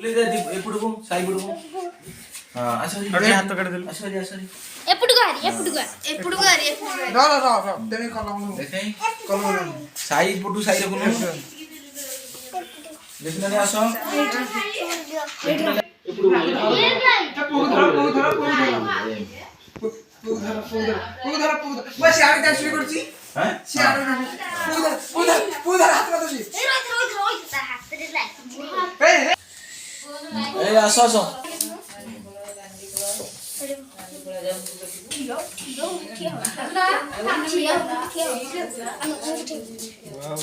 please ఎప్పుడుకు Sai ఎప్పుడుకు అసలు हाथ कर दे అసలు అసలు ఎప్పుడు గారి रा रा रा देने का नाम देखाई कलम సాయి ఇప్పుడు సాయి రకును देखना रे आसो ఇప్పుడు पूधर बस यार क्या शुरू करছি हैं यार पूधर हाथ में दो ए आसो आसो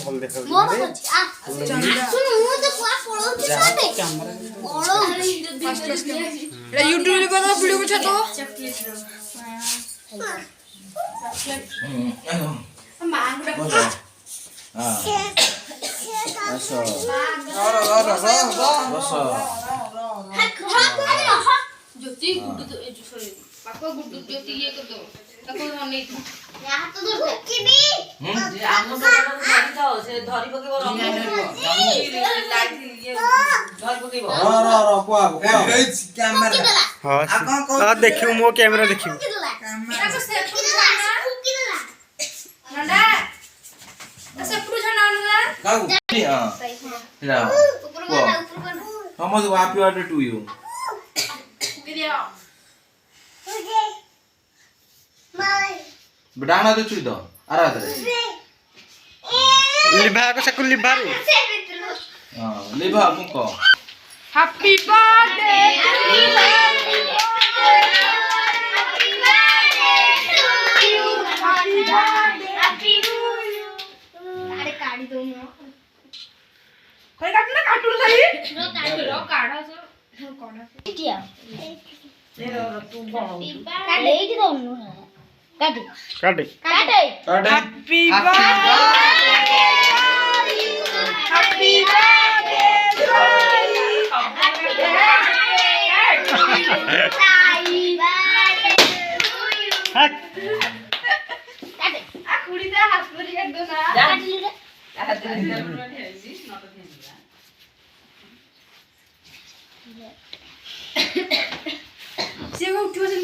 बोल देखो यूट्यूब पे बना वीडियो को छातो हां आसो रा रा रा रा बसो ज्योति गुड्डू तो ए सॉरी पापा गुड्डू ज्योति ये कर दो ताको नहीं था यहां तो दूर की भी जे आमो तो धरि जाओ से धरि पकेबो रंग लाइट ये धरि पकेबो रा रा रा कुआ कैमरा हां आ देखियो मो कैमरा देखियो एटा को सेट कर ना कुकी दला नंदा तो से पुरु छना ना गाऊ हां ला ऊपर का how much happy order to you कुकी दिया बडाना तो चुई दो आराधरे लिभा को सकु लिभा रे हां लेबा मुको हैप्पी बर्थडे अरे काढी दो ना कोई काट ना काटून जाई रो काढा सो काढा किया तू बड़ काढे की दो नु काढे काटे काढे काटे हैप्पी बर्थडे हैप्पी बर्थडे हट आ कुड़ी दा हाथ पर कर दो ना काट ली रे हाथ दे हेसी नट हेसी से वो उठो